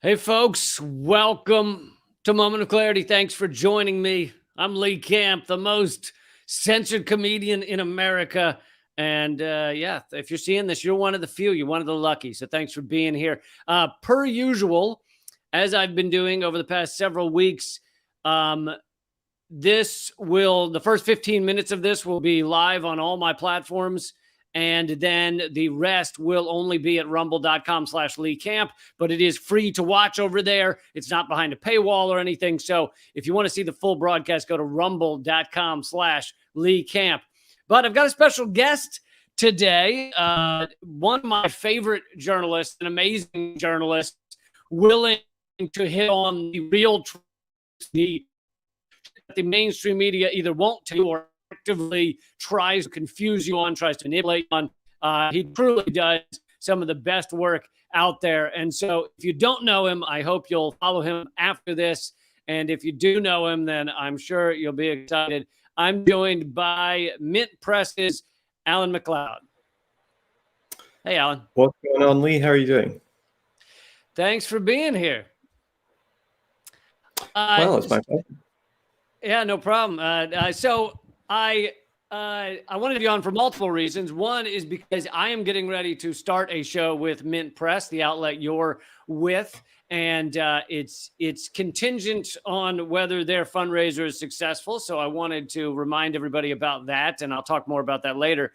Hey, folks, welcome to Moment of Clarity. Thanks for joining me. I'm Lee Camp, the most censored comedian in America. And yeah, if you're seeing this, you're one of the few, you're one of the lucky. So thanks for being here. Per usual, as I've been doing over the past several weeks, um, the first 15 minutes of this will be live on all my platforms. And then the rest will only be at rumble.com/Lee Camp, but it is free to watch over there. It's not behind a paywall or anything. So if you want to see the full broadcast, go to rumble.com/Lee Camp. But I've got a special guest today. One of my favorite journalists, an amazing journalist, willing to hit on the real truth, the mainstream media either won't tell you or actively tries to confuse you on, tries to manipulate on. He truly does some of the best work out there. And so if you don't know him, I hope you'll follow him after this. And if you do know him, then I'm sure you'll be excited. I'm joined by Mint Press's Alan McLeod. Hey, Alan. What's going on, Lee? How are you doing? Thanks for being here. Well, it's my pleasure. Yeah, no problem. So I wanted you on for multiple reasons. One is because I am getting ready to start a show with Mint Press, the outlet you're with, and it's contingent on whether their fundraiser is successful. So I wanted to remind everybody about that, and I'll talk more about that later.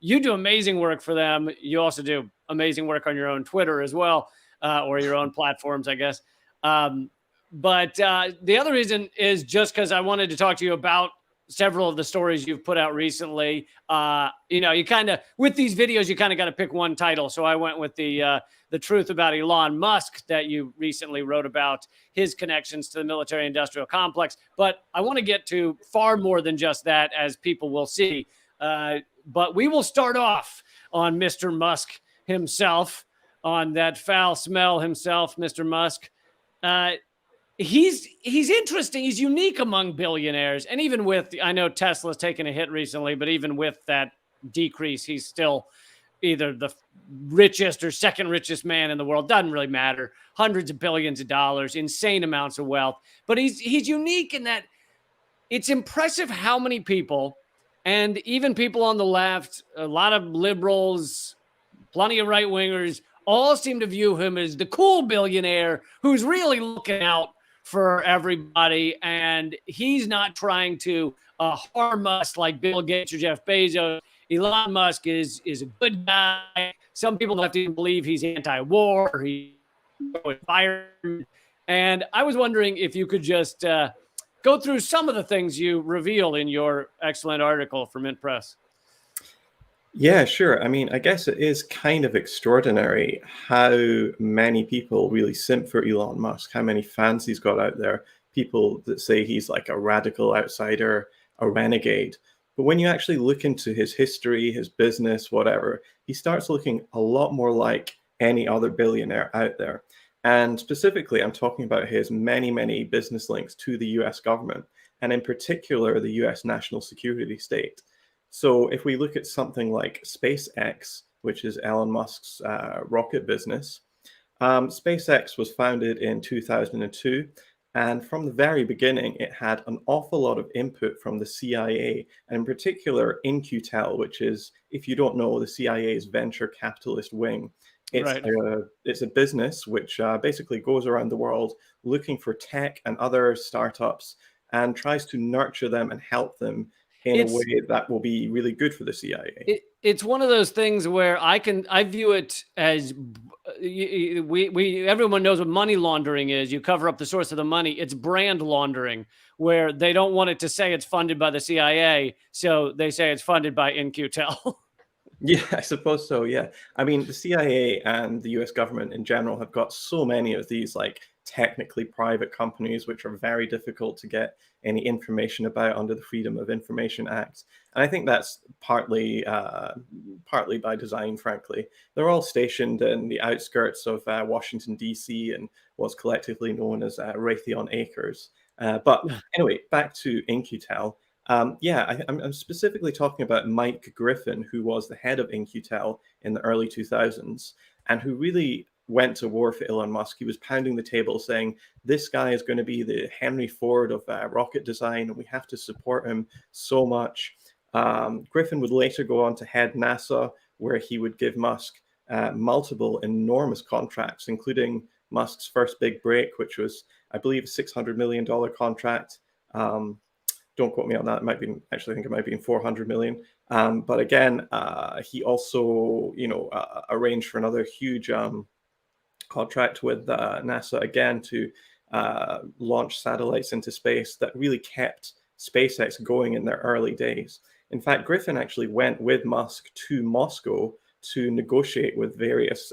You do amazing work for them. You also do amazing work on your own Twitter as well, or your own platforms, I guess. But the other reason is just because I wanted to talk to you about several of the stories you've put out recently. You kind of, with these videos, you kind of got to pick one title. So I went with the truth about Elon Musk that you recently wrote about, his connections to the military-industrial complex. But I want to get to far more than just that, as people will see. But we will start off on Mr. Musk himself, on that foul smell himself, Mr. Musk. He's interesting. He's unique among billionaires. And even with, I know Tesla's taken a hit recently, but even with that decrease, he's still either the richest or second richest man in the world. Doesn't really matter. Hundreds of billions of dollars, insane amounts of wealth. But he's unique in that it's impressive how many people, and even people on the left, a lot of liberals, plenty of right-wingers, all seem to view him as the cool billionaire who's really looking out for everybody, and he's not trying to harm us like Bill Gates or Jeff Bezos. Elon Musk is a good guy. Some people have to even believe he's anti-war, or he's environment. And I was wondering if you could just go through some of the things you reveal in your excellent article for Mint Press. Yeah, sure. I mean, I guess it is kind of extraordinary how many people really simp for Elon Musk, how many fans he's got out there, people that say he's like a radical outsider, a renegade. But when you actually look into his history, his business, whatever, he starts looking a lot more like any other billionaire out there. And specifically, I'm talking about his many, many business links to the US government, and in particular, the US national security state. So if we look at something like SpaceX, which is Elon Musk's rocket business, SpaceX was founded in 2002. And from the very beginning, it had an awful lot of input from the CIA, and in particular, In-Q-Tel, which is, if you don't know, the CIA's venture capitalist wing. It's a business which basically goes around the world looking for tech and other startups and tries to nurture them and help them in a way that will be really good for the CIA. It's one of those things where I view it as everyone knows what money laundering is. You cover up the source of the money. It's brand laundering, where they don't want it to say it's funded by the CIA, so they say it's funded by In-Q-Tel. Yeah, I suppose so. Yeah. I mean, the CIA and the US government in general have got so many of these like technically private companies, which are very difficult to get any information about under the Freedom of Information Act. And I think that's partly by design, frankly. They're all stationed in the outskirts of Washington, D.C. and what's collectively known as Raytheon Acres. But anyway, back to In-Q-Tel. I'm specifically talking about Mike Griffin, who was the head of In-Q-Tel in the early 2000s, and who really went to war for Elon Musk, he was pounding the table saying, this guy is going to be the Henry Ford of rocket design, and we have to support him so much. Griffin would later go on to head NASA, where he would give Musk multiple enormous contracts, including Musk's first big break, which was, I believe, a $600 million contract. Don't quote me on that. It might be, actually, I think it might be in 400 million. But again, he also, arranged for another huge contract with NASA again to launch satellites into space that really kept SpaceX going in their early days. In fact, Griffin actually went with Musk to Moscow to negotiate with various,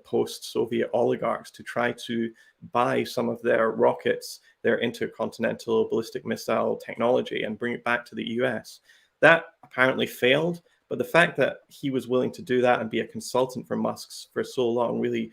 post-Soviet oligarchs to try to buy some of their rockets, their intercontinental ballistic missile technology, and bring it back to the US. That apparently failed, but the fact that he was willing to do that and be a consultant for Musk for so long really,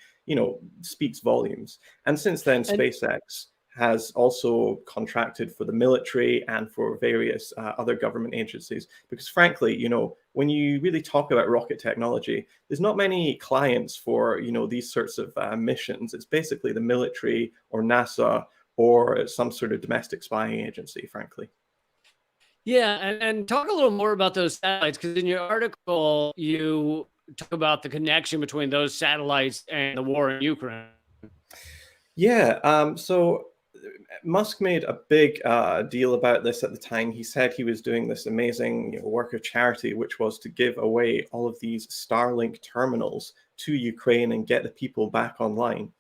speaks volumes. And since then, SpaceX has also contracted for the military and for various other government agencies. Because frankly, when you really talk about rocket technology, there's not many clients for, these sorts of missions. It's basically the military or NASA or some sort of domestic spying agency, frankly. Yeah, and talk a little more about those satellites, because in your article, you talk about the connection between those satellites and the war in Ukraine. Yeah, so Musk made a big deal about this at the time. He said he was doing this amazing work of charity, which was to give away all of these Starlink terminals to Ukraine and get the people back online.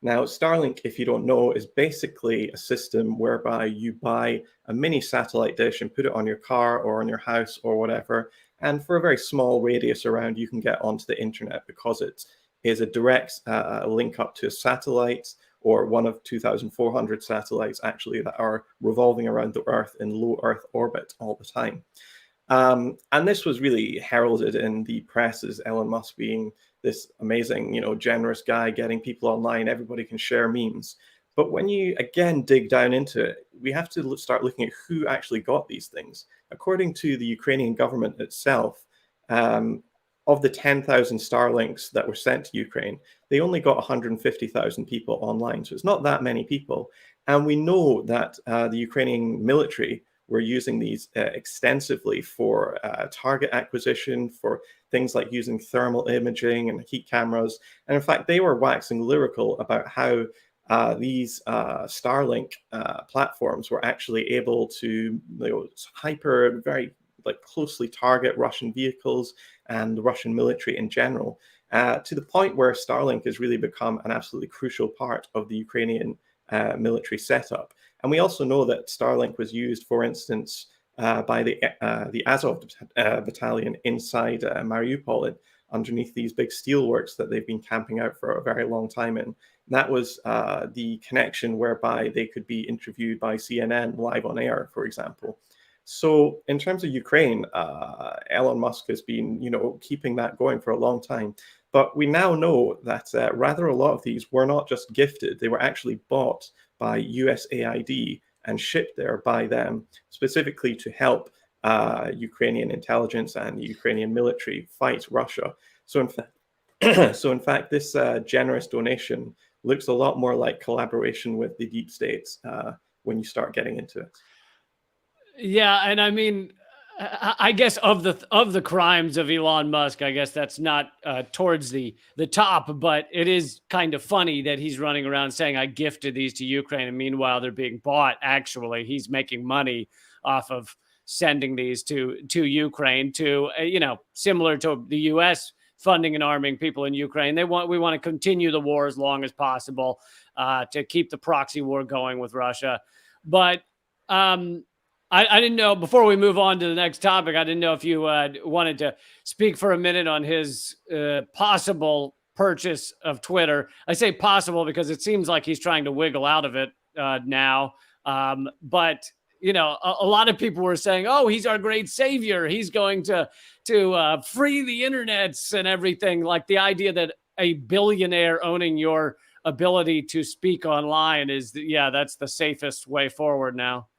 Now, Starlink, if you don't know, is basically a system whereby you buy a mini satellite dish and put it on your car or on your house or whatever. And for a very small radius around, you can get onto the internet because it is a direct link up to a satellite or one of 2,400 satellites actually that are revolving around the Earth in low Earth orbit all the time. And this was really heralded in the press as Elon Musk being this amazing, generous guy getting people online. Everybody can share memes. But when you, again, dig down into it, we have to start looking at who actually got these things. According to the Ukrainian government itself, of the 10,000 Starlinks that were sent to Ukraine, they only got 150,000 people online. So it's not that many people. And we know that the Ukrainian military were using these extensively for target acquisition, for things like using thermal imaging and heat cameras. And in fact, they were waxing lyrical about how these Starlink platforms were actually able to very closely target Russian vehicles and the Russian military in general, to the point where Starlink has really become an absolutely crucial part of the Ukrainian military setup. And we also know that Starlink was used, for instance, by the Azov battalion inside Mariupol, underneath these big steelworks that they've been camping out for a very long time in. And that was the connection whereby they could be interviewed by CNN live on air, for example. So in terms of Ukraine, Elon Musk has been, keeping that going for a long time. But we now know that rather a lot of these were not just gifted, they were actually bought by USAID and shipped there by them, specifically to help Ukrainian intelligence and the Ukrainian military fight Russia. So in fact, this generous donation looks a lot more like collaboration with the deep states when you start getting into it. Yeah, and I mean, I guess of the crimes of Elon Musk, I guess that's not towards the top, but it is kind of funny that he's running around saying I gifted these to Ukraine, and meanwhile they're being bought. Actually, he's making money off of sending these to Ukraine, to similar to the U.S. funding and arming people in Ukraine. We want to continue the war as long as possible to keep the proxy war going with Russia, but. I didn't know, before we move on to the next topic, I didn't know if you wanted to speak for a minute on his possible purchase of Twitter. I say possible because it seems like he's trying to wiggle out of it now. But, a lot of people were saying, oh, he's our great savior. He's going to free the internets and everything. Like the idea that a billionaire owning your ability to speak online is, that's the safest way forward now.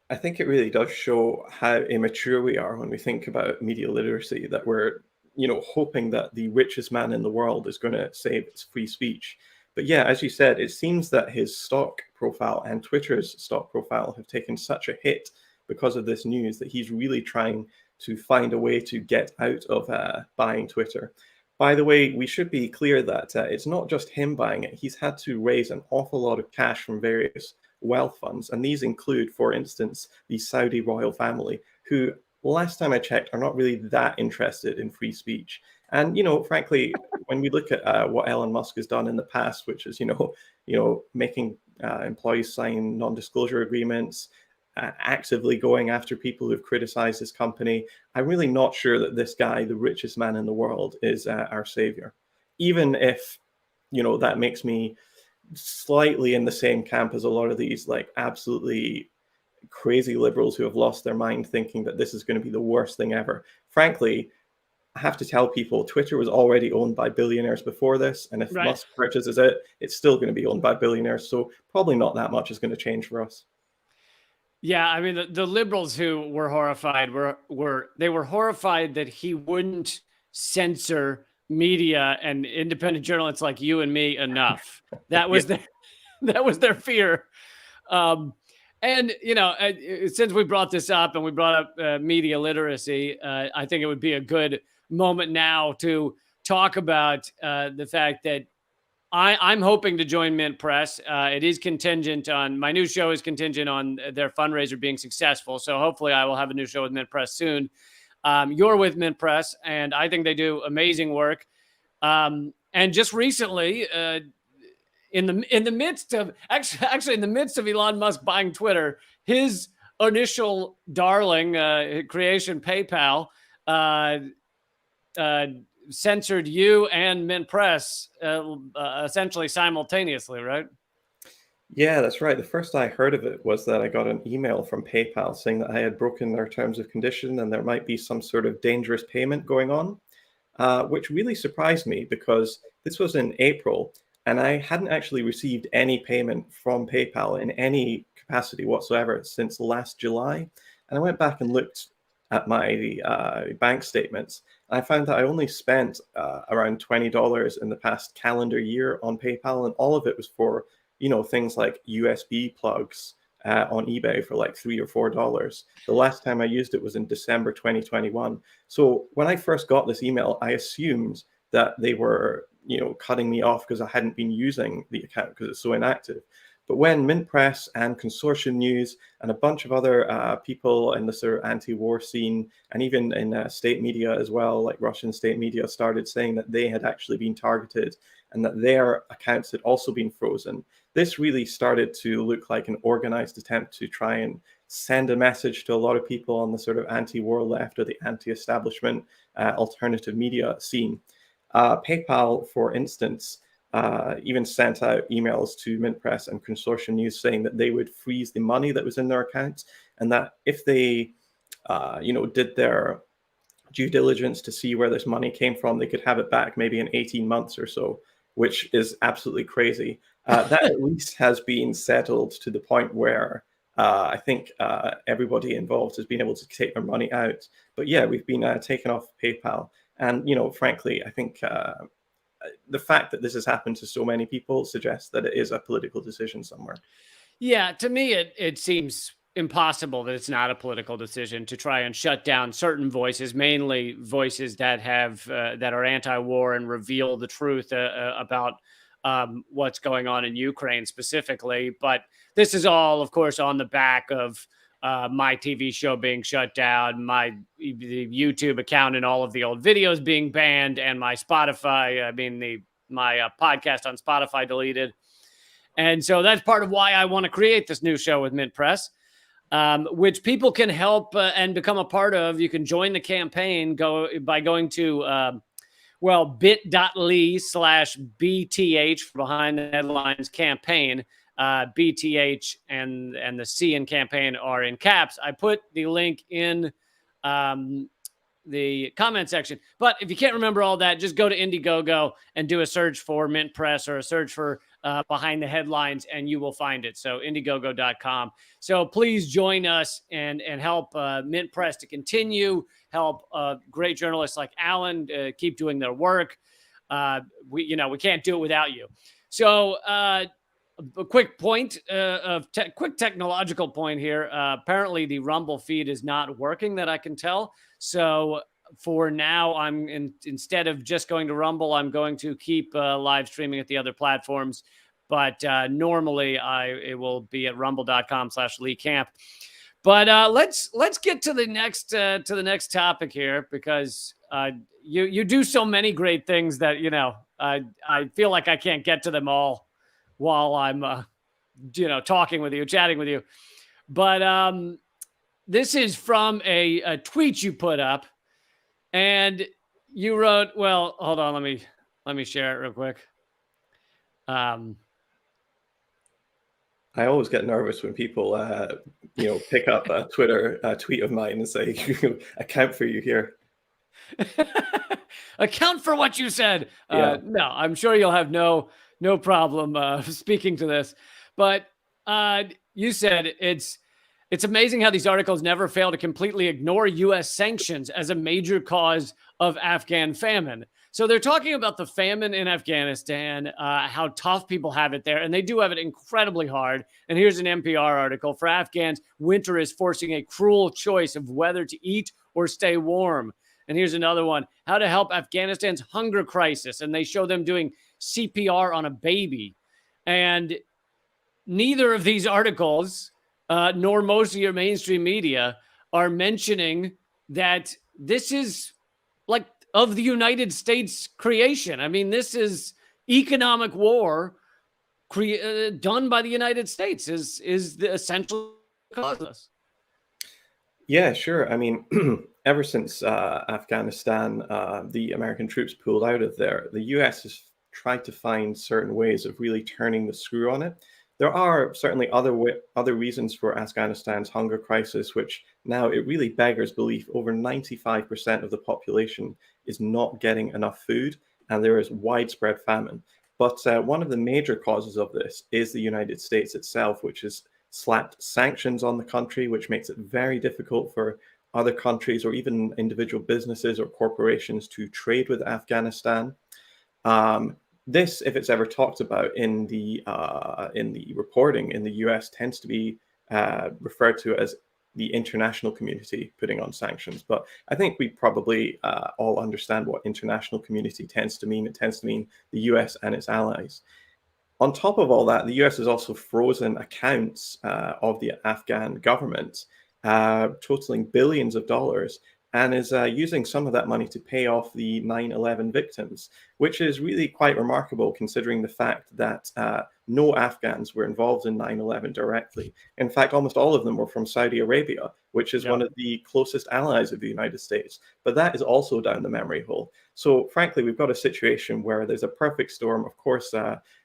I think it really does show how immature we are when we think about media literacy, that we're hoping that the richest man in the world is going to save free speech. But yeah, as you said, it seems that his stock profile and Twitter's stock profile have taken such a hit because of this news that he's really trying to find a way to get out of buying Twitter. By the way, we should be clear that it's not just him buying it. He's had to raise an awful lot of cash from various wealth funds. And these include, for instance, the Saudi royal family, who, last time I checked, are not really that interested in free speech. And, frankly, when we look at what Elon Musk has done in the past, which is, making employees sign non-disclosure agreements, actively going after people who've criticized his company, I'm really not sure that this guy, the richest man in the world, is our savior. Even if, that makes me slightly in the same camp as a lot of these like absolutely crazy liberals who have lost their mind thinking that this is going to be the worst thing ever. Frankly, I have to tell people Twitter was already owned by billionaires before this. And if Musk purchases it, it's still going to be owned by billionaires. So probably not that much is going to change for us. Yeah, I mean, the liberals who were horrified were horrified that he wouldn't censor media and independent journalists like you and me enough. That was their fear. And since we brought this up and we brought up media literacy, I think it would be a good moment now to talk about the fact that I'm hoping to join Mint Press. It is contingent on, my new show is contingent on their fundraiser being successful. So hopefully I will have a new show with Mint Press soon. You're with Mint Press, and I think they do amazing work. And just recently, in the midst of Elon Musk buying Twitter, his initial darling creation, PayPal, censored you and Mint Press essentially simultaneously, right? Yeah, that's right. The first I heard of it was that I got an email from PayPal saying that I had broken their terms of condition and there might be some sort of dangerous payment going on, which really surprised me because this was in April and I hadn't actually received any payment from PayPal in any capacity whatsoever since last July. And I went back and looked at my bank statements. I found that I only spent around $20 in the past calendar year on PayPal, and all of it was for things like USB plugs on eBay for like $3 or $4. The last time I used it was in December 2021. So when I first got this email, I assumed that they were cutting me off because I hadn't been using the account because it's so inactive. But when Mint Press and Consortium News and a bunch of other people in the sort of anti-war scene and even in state media as well, like Russian state media, started saying that they had actually been targeted and that their accounts had also been frozen, this really started to look like an organized attempt to try and send a message to a lot of people on the sort of anti-war left or the anti-establishment alternative media scene. PayPal, for instance, even sent out emails to Mint Press and Consortium News saying that they would freeze the money that was in their accounts, and that if they, did their due diligence to see where this money came from, they could have it back maybe in 18 months or so, which is absolutely crazy. That at least has been settled to the point where I think everybody involved has been able to take their money out. But yeah, we've been taken off PayPal. And, frankly, I think the fact that this has happened to so many people suggests that it is a political decision somewhere. Yeah, to me, it seems impossible that it's not a political decision to try and shut down certain voices, mainly voices that have that are anti-war and reveal the truth about what's going on in Ukraine specifically. But this is all, of course, on the back of my TV show being shut down, the YouTube account and all of the old videos being banned, and my Spotify, my podcast on Spotify deleted. And so that's part of why I want to create this new show with Mint Press, which people can help and become a part of. You can join the campaign by going to bit.ly/BTH for Behind the Headlines campaign. BTH and the C in campaign are in caps. I put the link in the comment section. But if you can't remember all that, just go to Indiegogo and do a search for Mint Press or a search for Behind the Headlines, and you will find it. So Indiegogo.com. So please join us and help Mint Press to continue, help great journalists like Alan keep doing their work. We can't do it without you. So a quick point quick technological point here. Apparently the Rumble feed is not working that I can tell. So for now, instead of just going to Rumble, I'm going to keep live streaming at the other platforms. But normally it will be at rumble.com/Lee Camp. But let's get to the next topic here, because you do so many great things that I feel like I can't get to them all while I'm talking with you, chatting with you. But this is from a tweet you put up, and you wrote, well, hold on, let me share it real quick. I always get nervous when people, pick up a Twitter tweet of mine and say, "Account for you here." Account for what you said. Yeah. No, I'm sure you'll have no problem speaking to this. But you said it's amazing how these articles never fail to completely ignore U.S. sanctions as a major cause of Afghan famine. So they're talking about the famine in Afghanistan, how tough people have it there, and they do have it incredibly hard. And here's an NPR article. For Afghans, winter is forcing a cruel choice of whether to eat or stay warm. And here's another one, how to help Afghanistan's hunger crisis. And they show them doing CPR on a baby. And neither of these articles, nor most of your mainstream media, are mentioning that this is like of the United States creation. I mean, this is economic war done by the United States is the essential cause of this. Yeah, sure. I mean, ever since Afghanistan, the American troops pulled out of there, the US has tried to find certain ways of really turning the screw on it. There are certainly other reasons for Afghanistan's hunger crisis, which now it really beggars belief. Over 95% of the population is not getting enough food, and there is widespread famine. But one of the major causes of this is the United States itself, which has slapped sanctions on the country, which makes it very difficult for other countries or even individual businesses or corporations to trade with Afghanistan. This, if it's ever talked about in the reporting in the US, tends to be referred to as the international community putting on sanctions. But I think we probably all understand what international community tends to mean. It tends to mean the US and its allies. On top of all that, the US has also frozen accounts of the Afghan government, totaling billions of dollars, and is using some of that money to pay off the 9/11 victims, which is really quite remarkable considering the fact that no Afghans were involved in 9/11 directly. In fact, almost all of them were from Saudi Arabia, which is one of the closest allies of the United States. But that is also down the memory hole. So frankly, we've got a situation where there's a perfect storm. Of course,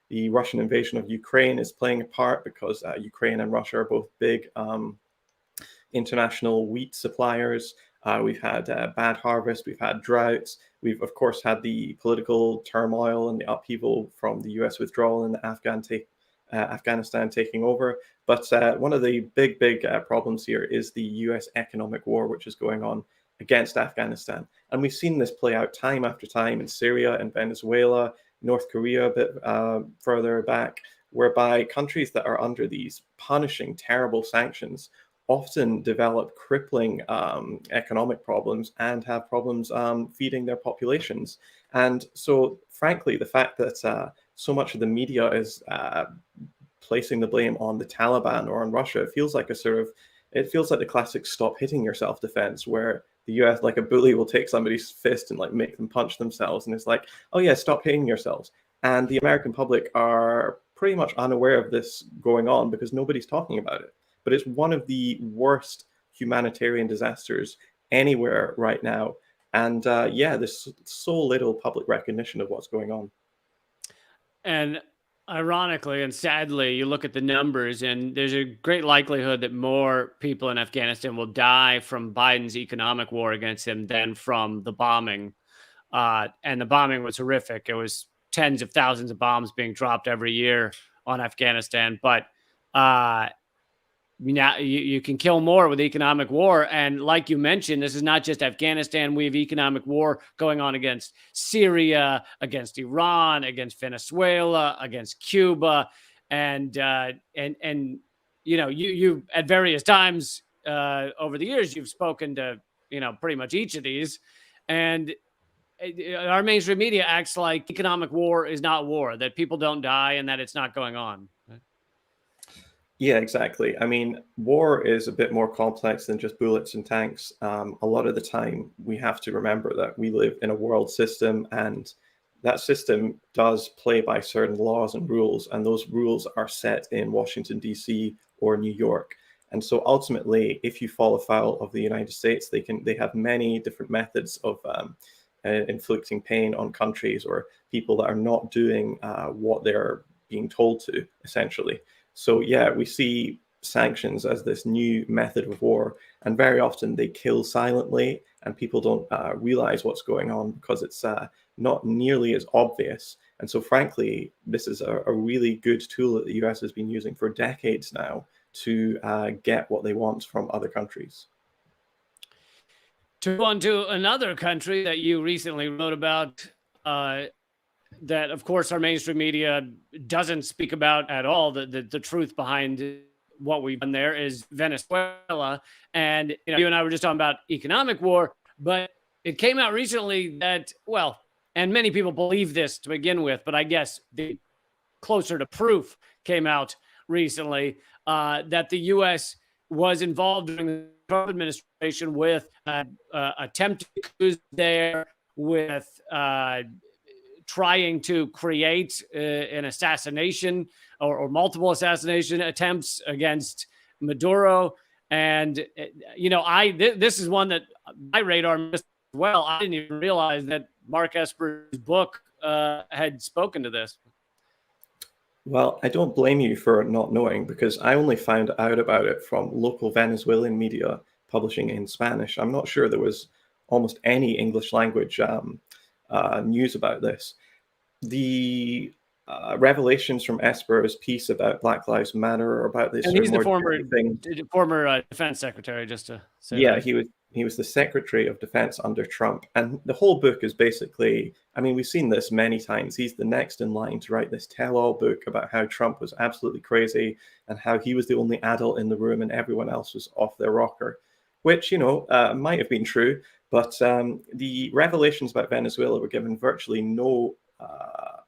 the Russian invasion of Ukraine is playing a part because Ukraine and Russia are both big international wheat suppliers. We've had bad harvest, we've had droughts, we've of course had the political turmoil and the upheaval from the US withdrawal and the Afghanistan taking over. But one of the big problems here is the US economic war, which is going on against Afghanistan. And we've seen this play out time after time in Syria and Venezuela, North Korea a bit further back, whereby countries that are under these punishing, terrible sanctions often develop crippling economic problems and have problems feeding their populations. And so, frankly, the fact that so much of the media is placing the blame on the Taliban or on Russia, it feels like the classic stop hitting yourself defense, where the US, like a bully, will take somebody's fist and like make them punch themselves. And it's like, oh yeah, stop hitting yourselves. And the American public are pretty much unaware of this going on because nobody's talking about it. But it's one of the worst humanitarian disasters anywhere right now. And there's so little public recognition of what's going on. And ironically and sadly, you look at the numbers, and there's a great likelihood that more people in Afghanistan will die from Biden's economic war against him than from the bombing. And the bombing was horrific. It was tens of thousands of bombs being dropped every year on Afghanistan. But now you can kill more with economic war. And like you mentioned, this is not just Afghanistan. We have economic war going on against Syria, against Iran, against Venezuela, against Cuba, and you at various times over the years you've spoken to pretty much each of these, and our mainstream media acts like economic war is not war, that people don't die, and that it's not going on. Yeah, exactly. I mean, war is a bit more complex than just bullets and tanks. A lot of the time, we have to remember that we live in a world system, and that system does play by certain laws and rules, and those rules are set in Washington, D.C. or New York. And so ultimately, if you fall afoul of the United States, they have many different methods of inflicting pain on countries or people that are not doing what they're being told to, essentially. So yeah, we see sanctions as this new method of war, and very often they kill silently, and people don't realize what's going on because it's not nearly as obvious. And so frankly, this is a really good tool that the US has been using for decades now to get what they want from other countries. To go on to another country that you recently wrote about, that of course our mainstream media doesn't speak about at all. The truth behind what we've done there is Venezuela. And you and I were just talking about economic war, but it came out recently that, well, and many people believe this to begin with, but I guess the closer to proof came out recently, that the U.S. was involved during the Trump administration with attempted coups there, with trying to create an assassination or multiple assassination attempts against Maduro. And, this is one that my radar missed as well. I didn't even realize that Mark Esper's book had spoken to this. Well, I don't blame you for not knowing, because I only found out about it from local Venezuelan media publishing in Spanish. I'm not sure there was almost any English language news about this. The revelations from Esper's piece about Black Lives Matter, or about this, and he's the former defense secretary, just to say. Yeah, that. he was the Secretary of Defense under Trump, and the whole book is basically, I mean, we've seen this many times. He's the next in line to write this tell-all book about how Trump was absolutely crazy and how he was the only adult in the room and everyone else was off their rocker, which might have been true, but the revelations about Venezuela were given virtually no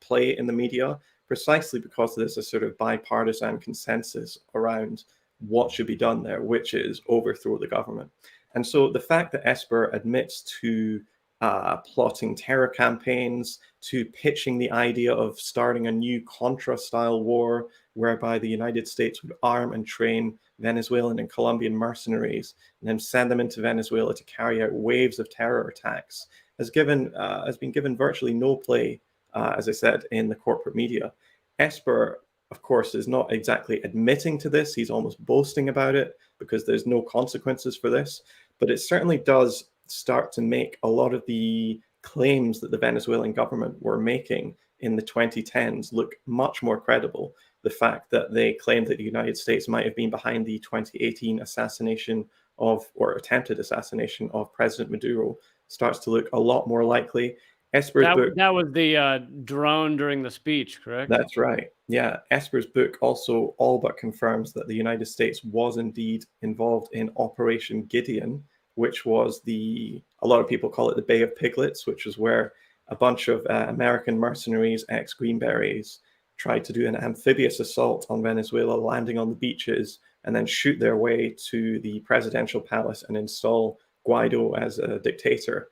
play in the media, precisely because there's a sort of bipartisan consensus around what should be done there, which is overthrow the government. And so the fact that Esper admits to plotting terror campaigns, to pitching the idea of starting a new Contra-style war, whereby the United States would arm and train Venezuelan and Colombian mercenaries and then send them into Venezuela to carry out waves of terror attacks, has been given virtually no play, as I said, in the corporate media. Esper, of course, is not exactly admitting to this. He's almost boasting about it because there's no consequences for this. But it certainly does start to make a lot of the claims that the Venezuelan government were making in the 2010s look much more credible. The fact that they claimed that the United States might have been behind the 2018 assassination or attempted assassination of President Maduro starts to look a lot more likely. Esper's book, that was the drone during the speech, correct? That's right. Yeah. Esper's book also all but confirms that the United States was indeed involved in Operation Gideon, which was a lot of people call it the Bay of Piglets, which is where a bunch of American mercenaries, ex-Greenberries, tried to do an amphibious assault on Venezuela, landing on the beaches, and then shoot their way to the presidential palace and install Guaido as a dictator.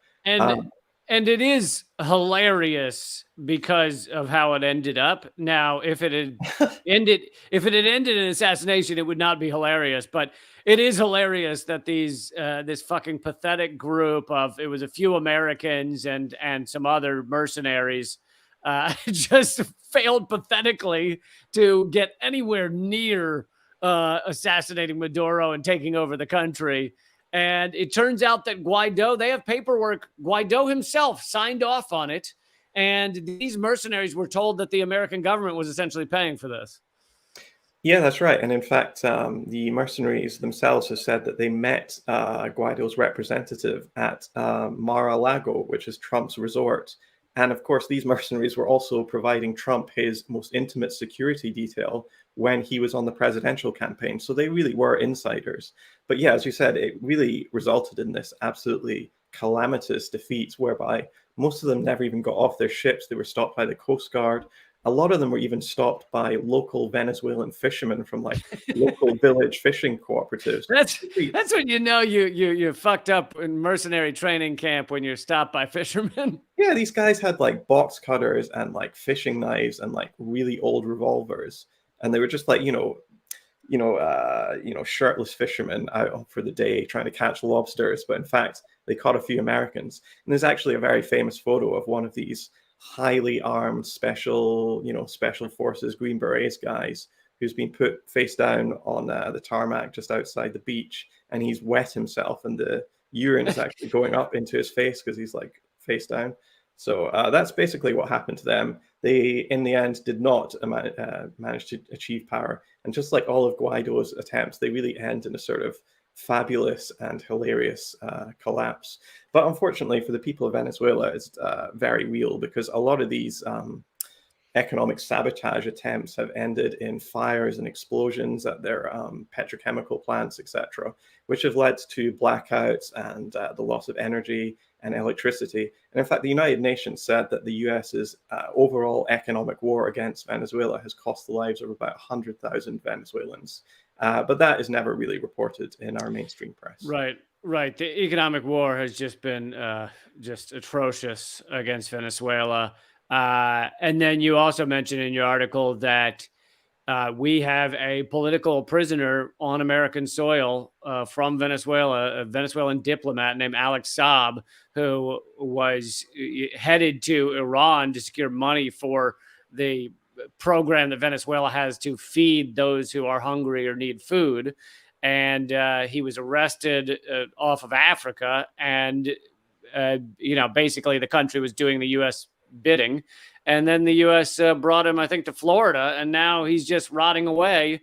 And it is hilarious because of how it ended up. Now, if it had ended in assassination, it would not be hilarious. But it is hilarious that this fucking pathetic group of, it was a few Americans and some other mercenaries, just failed pathetically to get anywhere near assassinating Maduro and taking over the country. And it turns out that Guaido, they have paperwork. Guaido himself signed off on it. And these mercenaries were told that the American government was essentially paying for this. Yeah, that's right. And in fact, the mercenaries themselves have said that they met Guaido's representative at Mar-a-Lago, which is Trump's resort. And of course, these mercenaries were also providing Trump his most intimate security detail when he was on the presidential campaign. So they really were insiders. But yeah, as you said, it really resulted in this absolutely calamitous defeat whereby most of them never even got off their ships. They were stopped by the Coast Guard. A lot of them were even stopped by local Venezuelan fishermen from like local village fishing cooperatives. That's that's when you know you fucked up in mercenary training camp, when you're stopped by fishermen. Yeah, these guys had like box cutters and like fishing knives and like really old revolvers, and they were just like shirtless fishermen out for the day trying to catch lobsters. But in fact, they caught a few Americans. And there's actually a very famous photo of one of these highly armed special forces Green Berets guys who's been put face down on the tarmac just outside the beach, and he's wet himself, and the urine is actually going up into his face because he's like face down. So that's basically what happened to them. They, in the end, did not manage to achieve power. And just like all of Guaido's attempts, they really end in a sort of fabulous and hilarious collapse. But unfortunately for the people of Venezuela, it's very real, because a lot of these economic sabotage attempts have ended in fires and explosions at their petrochemical plants, etc., which have led to blackouts and the loss of energy and electricity. And in fact, the United Nations said that the US's overall economic war against Venezuela has cost the lives of about 100,000 Venezuelans. But that is never really reported in our mainstream press. Right, right. The economic war has just been just atrocious against Venezuela. And then you also mentioned in your article that we have a political prisoner on American soil from Venezuela, a Venezuelan diplomat named Alex Saab, who was headed to Iran to secure money for the program that Venezuela has to feed those who are hungry or need food. And he was arrested off of Africa, and basically the country was doing the U.S. bidding, and then the U.S. Brought him, I think, to Florida, and now he's just rotting away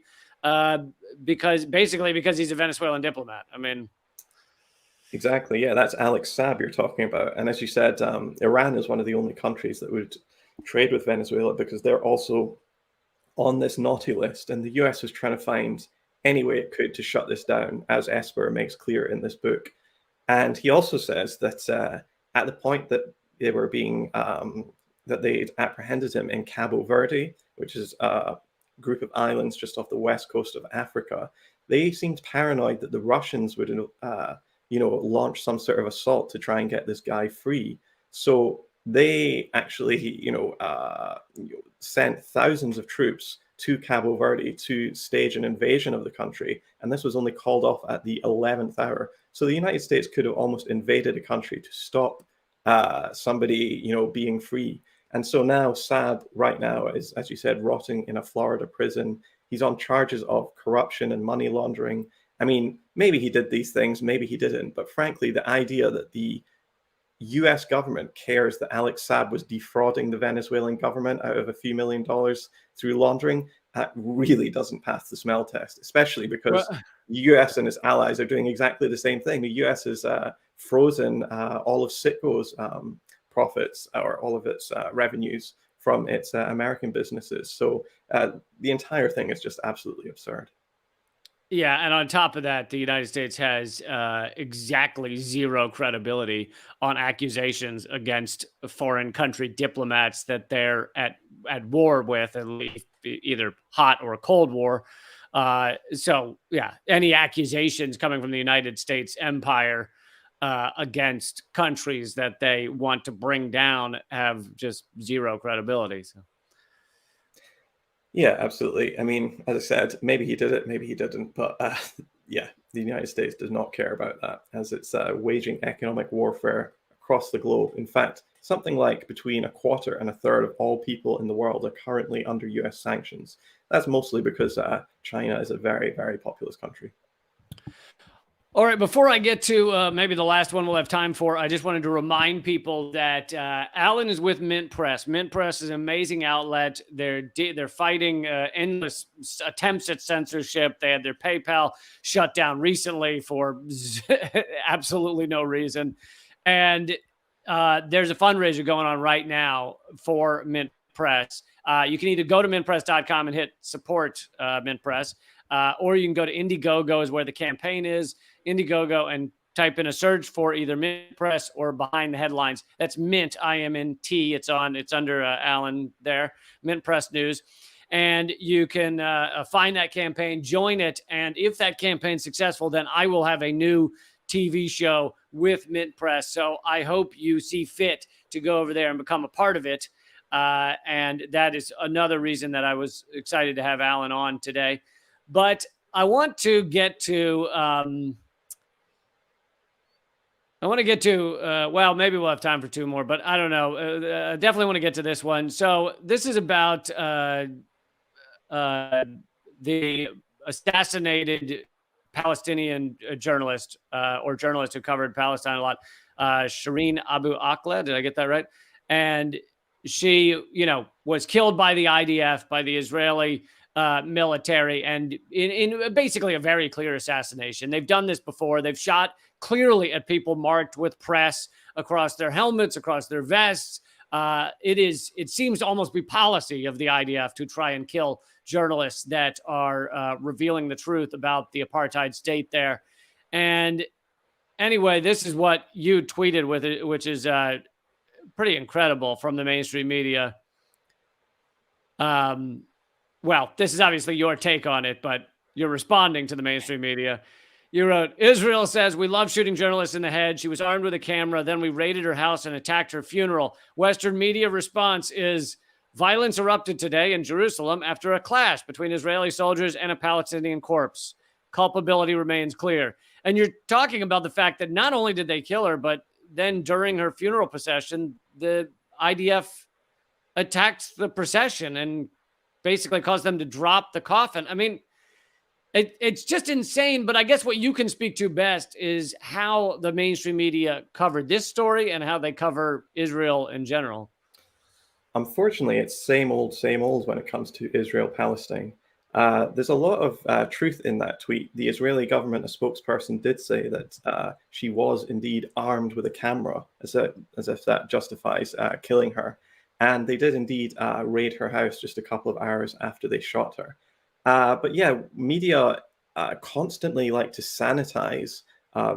because he's a Venezuelan diplomat. I mean, exactly. Yeah, that's Alex Saab you're talking about. And as you said, Iran is one of the only countries that would trade with Venezuela because they're also on this naughty list. And the US was trying to find any way it could to shut this down, as Esper makes clear in this book. And he also says that at the point that they were being that they'd apprehended him in Cabo Verde, which is a group of islands just off the west coast of Africa, they seemed paranoid that the Russians would launch some sort of assault to try and get this guy free. So they actually sent thousands of troops to Cabo Verde to stage an invasion of the country, and this was only called off at the 11th hour. So the United States could have almost invaded a country to stop somebody, being free. And so now Saab, right now, is, as you said, rotting in a Florida prison. He's on charges of corruption and money laundering. I mean, maybe he did these things, maybe he didn't. But frankly, the idea that the US government cares that Alex Saab was defrauding the Venezuelan government out of a few $1 million through laundering, that really doesn't pass the smell test, especially because the US and its allies are doing exactly the same thing. The US has frozen all of Citgo's profits, or all of its revenues from its American businesses. So the entire thing is just absolutely absurd. yeah, and on top of that, the United States has exactly zero credibility on accusations against foreign country diplomats that they're at war with, at least either hot or cold war. So yeah, any accusations coming from the United States empire against countries that they want to bring down have just zero credibility. So. Yeah, absolutely. I mean, as I said, maybe he did it, maybe he didn't. But yeah, the United States does not care about that, as it's waging economic warfare across the globe. In fact, something like between a quarter and a third of all people in the world are currently under US sanctions. That's mostly because China is a very, very populous country. All right, before I get to maybe the last one we'll have time for, I just wanted to remind people that Alan is with Mint Press. Mint Press is an amazing outlet. They're fighting endless attempts at censorship. They had their PayPal shut down recently for absolutely no reason. And there's a fundraiser going on right now for Mint Press. You can either go to mintpress.com and hit support Mint Press, or you can go to Indiegogo is where the campaign is. Indiegogo and type in a search for either Mint Press or Behind the Headlines. That's Mint, IMNT. It's under Alan there, Mint Press News. And you can find that campaign, join it. And if that campaign's successful, then I will have a new TV show with Mint Press. So I hope you see fit to go over there and become a part of it. And that is another reason that I was excited to have Alan on today. But I want to get to, well, maybe we'll have time for two more, but I don't know. I definitely want to get to this one. So this is about the assassinated Palestinian journalist or journalist who covered Palestine a lot, Shireen Abu Akleh. Did I get that right? And she, was killed by the IDF, by the Israeli military, and in basically a very clear assassination. They've done this before. They've shot clearly at people marked with press across their helmets, across their vests. It seems to almost be policy of the IDF to try and kill journalists that are revealing the truth about the apartheid state there. And anyway, this is what you tweeted with it, which is pretty incredible from the mainstream media. Well, this is obviously your take on it, but you're responding to the mainstream media. You wrote, Israel says, we love shooting journalists in the head. She was armed with a camera. Then we raided her house and attacked her funeral. Western media response is, violence erupted today in Jerusalem after a clash between Israeli soldiers and a Palestinian corpse. Culpability remains clear. And you're talking about the fact that not only did they kill her, but then during her funeral procession, the IDF attacked the procession and basically caused them to drop the coffin. I mean, it's just insane. But I guess what you can speak to best is how the mainstream media covered this story and how they cover Israel in general. Unfortunately, it's same old when it comes to Israel-Palestine. There's a lot of truth in that tweet. The Israeli government, a spokesperson, did say that she was indeed armed with a camera, as if that justifies killing her. And they did indeed raid her house just a couple of hours after they shot her. But yeah, media constantly like to sanitize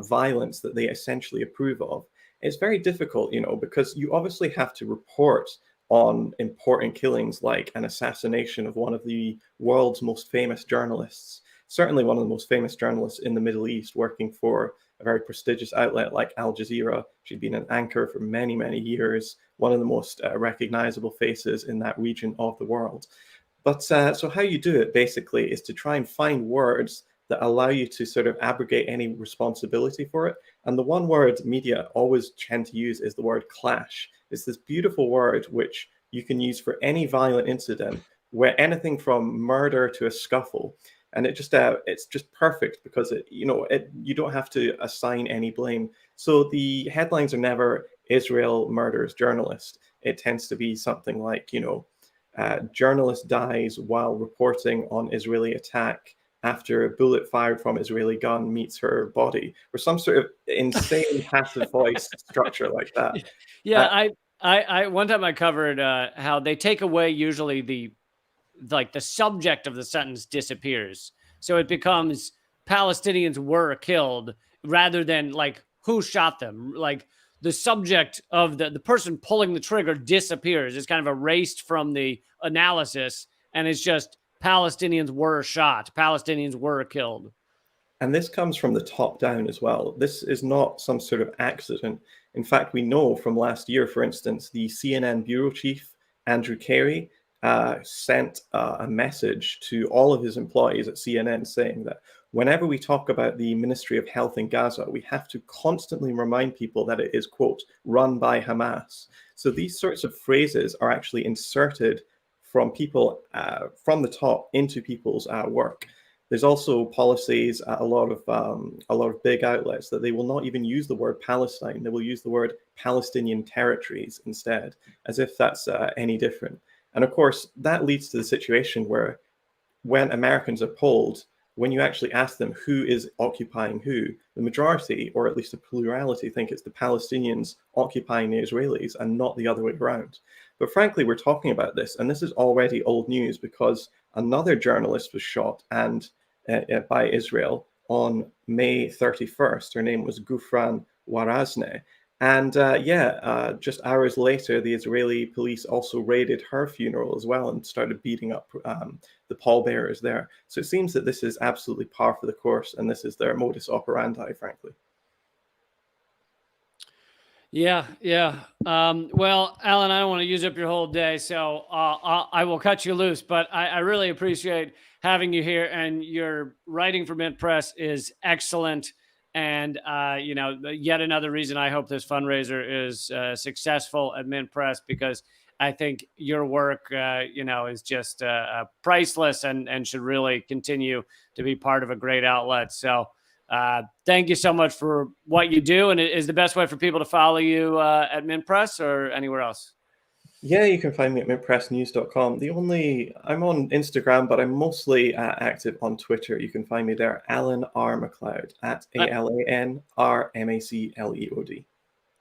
violence that they essentially approve of. It's very difficult, because you obviously have to report on important killings like an assassination of one of the world's most famous journalists, certainly one of the most famous journalists in the Middle East, working for a very prestigious outlet like Al Jazeera. She'd been an anchor for many, many years, one of the most recognizable faces in that region of the world. But so how you do it basically is to try and find words that allow you to sort of abrogate any responsibility for it. And the one word media always tend to use is the word clash. It's this beautiful word which you can use for any violent incident, where anything from murder to a scuffle. And it's just perfect because you don't have to assign any blame. So the headlines are never Israel murders journalist. It tends to be something like, journalist dies while reporting on Israeli attack after a bullet fired from Israeli gun meets her body, or some sort of insane passive voice structure like that. Yeah, I one time I covered how they take away usually the subject of the sentence disappears. So it becomes Palestinians were killed rather than like who shot them. Like the subject of the person pulling the trigger disappears. It's kind of erased from the analysis, and it's just Palestinians were shot. Palestinians were killed. And this comes from the top down as well. This is not some sort of accident. In fact, we know from last year, for instance, the CNN bureau chief, Andrew Carey, sent a message to all of his employees at CNN saying that whenever we talk about the Ministry of Health in Gaza, we have to constantly remind people that it is, quote, run by Hamas. So these sorts of phrases are actually inserted from people from the top into people's work. There's also policies at a lot of big outlets that they will not even use the word Palestine. They will use the word Palestinian territories instead, as if that's any different. And of course, that leads to the situation where when Americans are polled, when you actually ask them who is occupying who, the majority, or at least the plurality, think it's the Palestinians occupying the Israelis and not the other way around. But frankly, we're talking about this, and this is already old news because another journalist was shot and by Israel on May 31st. Her name was Gufran Warazne. And just hours later, the Israeli police also raided her funeral as well and started beating up the pallbearers there. So it seems that this is absolutely par for the course, and this is their modus operandi, frankly. Yeah. Well, Alan, I don't want to use up your whole day, so I will cut you loose. But I really appreciate having you here, and your writing for Mint Press is excellent. And yet another reason I hope this fundraiser is successful at Mint Press, because I think your work, is just priceless and should really continue to be part of a great outlet. So. Thank you so much for what you do. And is the best way for people to follow you at Mint Press or anywhere else? Yeah, you can find me at mintpressnews.com. I'm on Instagram, but I'm mostly active on Twitter. You can find me there, Alan R. McLeod, at AlanRMacleod.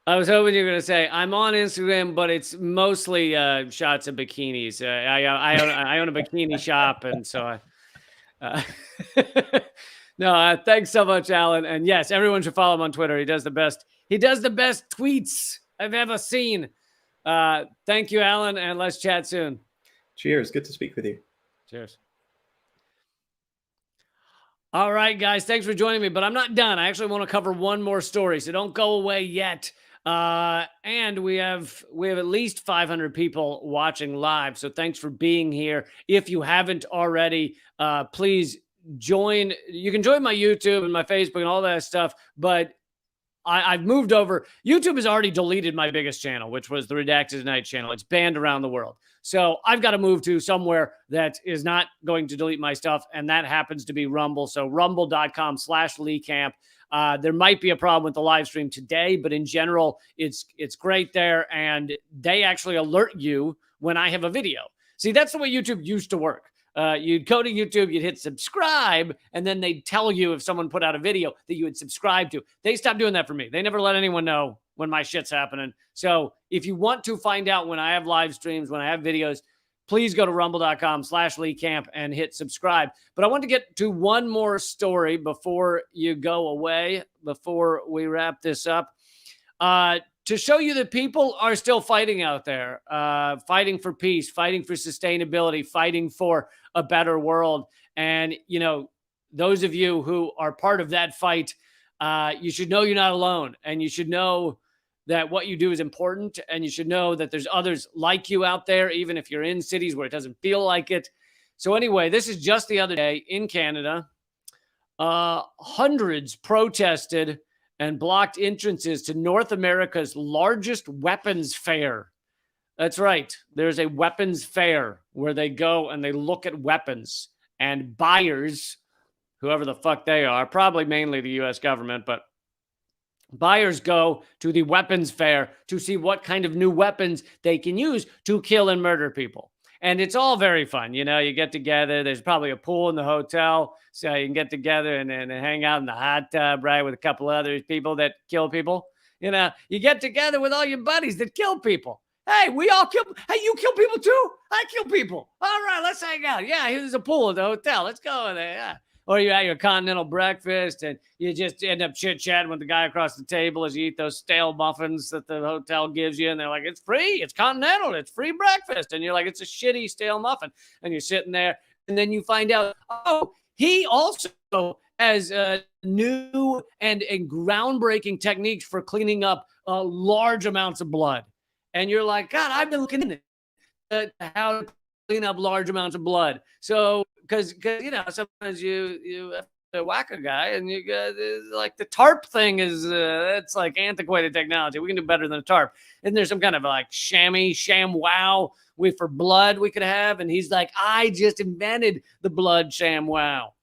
I was hoping you were going to say, I'm on Instagram, but it's mostly shots of bikinis. I own a bikini shop, and so No, thanks so much, Alan. And yes, everyone should follow him on Twitter. He does the best tweets I've ever seen. Thank you, Alan, and let's chat soon. Cheers. Good to speak with you. Cheers. All right, guys, thanks for joining me, but I'm not done. I actually want to cover one more story, so don't go away yet. And we have at least 500 people watching live, so thanks for being here. If you haven't already, please join. You can join my YouTube and my Facebook and all that stuff, but I've moved over. YouTube has already deleted my biggest channel, which was the Redacted Tonight channel. It's banned around the world. So I've got to move to somewhere that is not going to delete my stuff, and that happens to be Rumble. So rumble.com/LeeCamp. There might be a problem with the live stream today, but in general, it's great there, and they actually alert you when I have a video. See, that's the way YouTube used to work. You'd go to YouTube, you'd hit subscribe, and then they'd tell you if someone put out a video that you would subscribe to. They stopped doing that for me. They never let anyone know when my shit's happening. So if you want to find out when I have live streams, when I have videos, please go to rumble.com/LeeCamp and hit subscribe. But I want to get to one more story before you go away, before we wrap this up. To show you that people are still fighting out there, fighting for peace, fighting for sustainability, fighting for a better world. And, those of you who are part of that fight, you should know you're not alone. And you should know that what you do is important. And you should know that there's others like you out there, even if you're in cities where it doesn't feel like it. So anyway, this is just the other day in Canada. Hundreds protested and blocked entrances to North America's largest weapons fair. That's right. There's a weapons fair where they go and they look at weapons, and buyers, whoever the fuck they are, probably mainly the US government, but buyers go to the weapons fair to see what kind of new weapons they can use to kill and murder people. And it's all very fun. You get together. There's probably a pool in the hotel, so you can get together and hang out in the hot tub, right, with a couple other people that kill people. You get together with all your buddies that kill people. Hey, we all kill. Hey, you kill people too? I kill people. All right, let's hang out. Yeah, here's a pool at the hotel. Let's go there. Yeah. Or you're at your continental breakfast and you just end up chit-chatting with the guy across the table as you eat those stale muffins that the hotel gives you. And they're like, it's free. It's continental. It's free breakfast. And you're like, it's a shitty stale muffin. And you're sitting there. And then you find out, oh, he also has new and groundbreaking techniques for cleaning up large amounts of blood. And you're like, God, I've been looking into how to clean up large amounts of blood. So, because sometimes you have to whack a guy and you got like the tarp thing is it's like antiquated technology. We can do better than a tarp. And there's some kind of like sham wow for blood we could have. And he's like, I just invented the blood sham wow.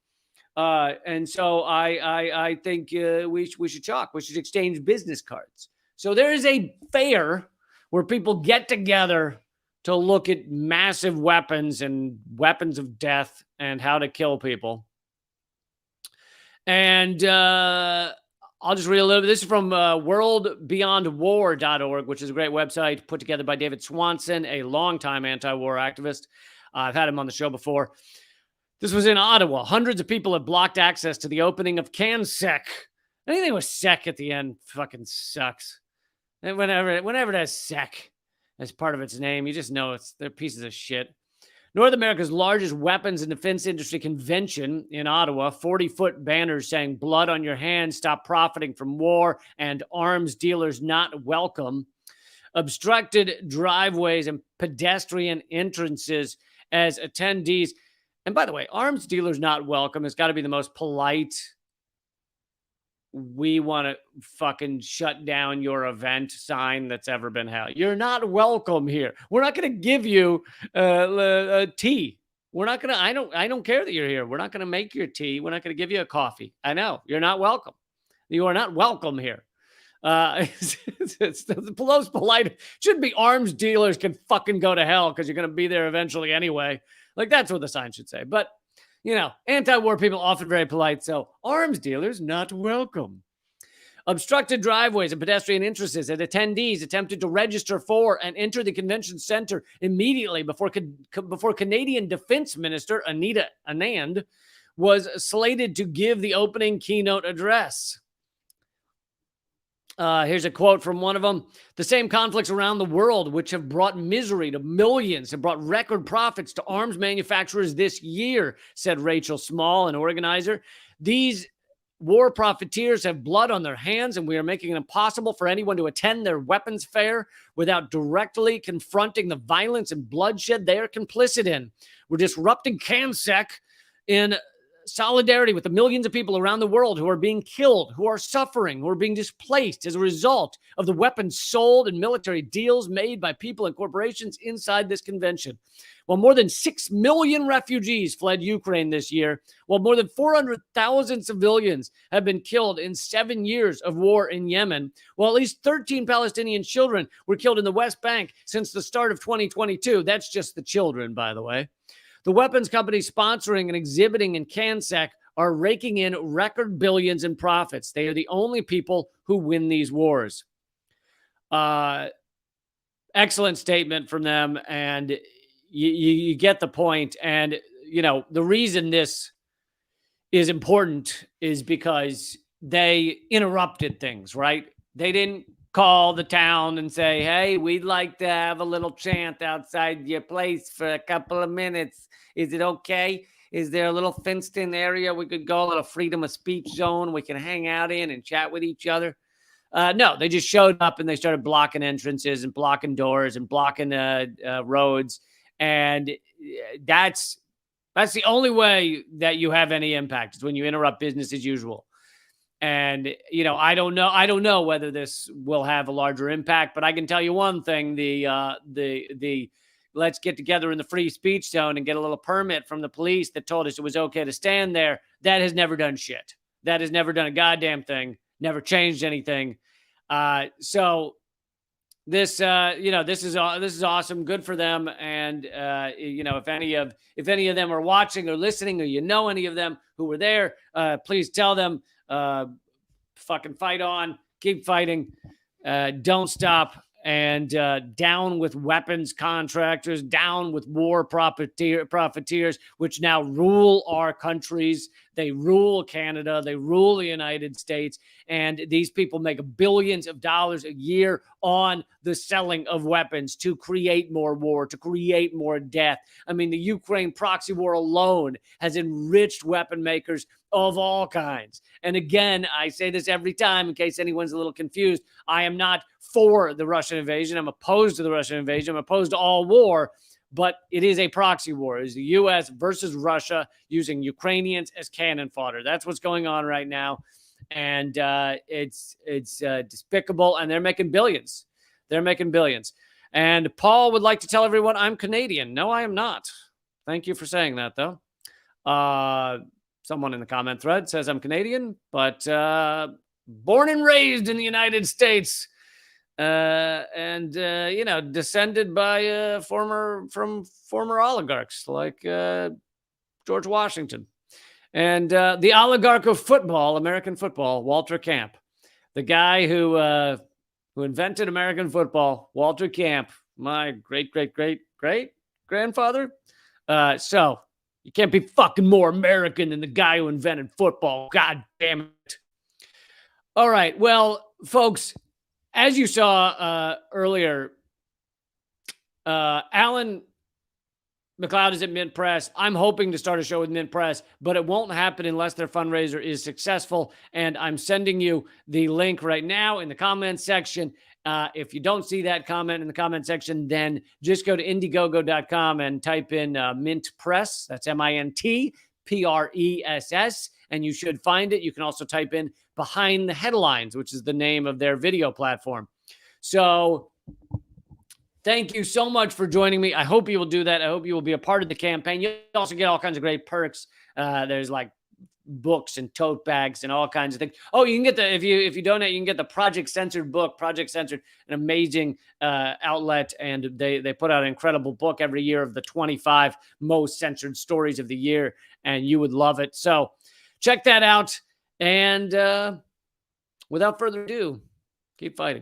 And so I think we should talk. We should exchange business cards. So there is a fair where people get together to look at massive weapons and weapons of death and how to kill people. And I'll just read a little bit. This is from worldbeyondwar.org, which is a great website put together by David Swanson, a longtime anti-war activist. I've had him on the show before. This was in Ottawa. Hundreds of people have blocked access to the opening of CanSec. Anything with sec at the end fucking sucks. And whenever it has sec as part of its name, you just know they're pieces of shit. North America's largest weapons and defense industry convention in Ottawa, 40-foot banners saying blood on your hands, stop profiting from war, and arms dealers not welcome, obstructed driveways and pedestrian entrances as attendees. And by the way, arms dealers not welcome has got to be the most polite, we want to fucking shut down your event sign that's ever been held. You're not welcome here. We're not going to give you tea. We're not going to, I don't care that you're here. We're not going to make your tea. We're not going to give you a coffee. I know you're not welcome. You are not welcome here. It's the most polite. Should be arms dealers can fucking go to hell because you're going to be there eventually anyway. Like that's what the sign should say. But you know, anti-war people often very polite, so arms dealers not welcome. Obstructed driveways and pedestrian entrances at attendees attempted to register for and enter the convention center immediately before Canadian Defense Minister Anita Anand was slated to give the opening keynote address. Here's a quote from one of them. The same conflicts around the world, which have brought misery to millions, have brought record profits to arms manufacturers this year, said Rachel Small, an organizer. These war profiteers have blood on their hands, and we are making it impossible for anyone to attend their weapons fair without directly confronting the violence and bloodshed they are complicit in. We're disrupting CanSec in solidarity with the millions of people around the world who are being killed, who are suffering, who are being displaced as a result of the weapons sold and military deals made by people and corporations inside this convention. While more than 6 million refugees fled Ukraine this year, while more than 400,000 civilians have been killed in 7 years of war in Yemen, while at least 13 Palestinian children were killed in the West Bank since the start of 2022. That's just the children, by the way. The weapons companies sponsoring and exhibiting in CanSec are raking in record billions in profits. They are the only people who win these wars. Excellent statement from them, and you get the point. And, you know, the reason this is important is because they interrupted things, right? They didn't call the town and say, hey, we'd like to have a little chant outside your place for a couple of minutes. Is it okay? Is there a little fenced-in area we could go, a little freedom of speech zone we can hang out in and chat with each other? No, they just showed up and they started blocking entrances and blocking doors and blocking roads. And that's the only way that you have any impact is when you interrupt business as usual. And, you know, I don't know whether this will have a larger impact, but I can tell you one thing, the let's get together in the free speech zone and get a little permit from the police that told us it was okay to stand there. That has never done shit. That has never done a goddamn thing, never changed anything. So this, you know, this is awesome. Good for them. And, you know, if any of them are watching or listening, or you know any of them who were there, please tell them, fucking fight on, keep fighting, don't stop, and down with weapons contractors, down with war profiteers, which now rule our countries. They rule Canada, they rule the United States, and these people make billions of dollars a year on the selling of weapons to create more war, to create more death. I mean, the Ukraine proxy war alone has enriched weapon makers of all kinds. And again, I say this every time in case anyone's a little confused. I am not for the Russian invasion. I'm opposed to the Russian invasion. I'm opposed to all war. But it is a proxy war. It's the U.S. versus Russia using Ukrainians as cannon fodder. That's what's going on right now. And it's despicable. And they're making billions. They're making billions. And Paul would like to tell everyone I'm Canadian. No, I am not. Thank you for saying that, though. someone in the comment thread says I'm Canadian, but born and raised in the United States. And descended by former oligarchs like George Washington. And the oligarch of football, American football, Walter Camp, the guy who invented American football, Walter Camp, my great grandfather. So you can't be fucking more American than the guy who invented football. God damn it. All right. Well, folks, as you saw earlier, Alan McLeod is at Mint Press. I'm hoping to start a show with Mint Press, but it won't happen unless their fundraiser is successful. And I'm sending you the link right now in the comments section. If you don't see that comment in the comment section, then just go to Indiegogo.com and type in Mint Press. That's MINTPRESS, and you should find it. You can also type in Behind the Headlines, which is the name of their video platform. So thank you so much for joining me. I hope you will do that. I hope you will be a part of the campaign. You also get all kinds of great perks. There's like books and tote bags and all kinds of things. Oh, you can get if you donate, you can get the Project Censored book. Project Censored, an amazing outlet, and they put out an incredible book every year of the 25 most censored stories of the year, and you would love it. So check that out. And without further ado, keep fighting.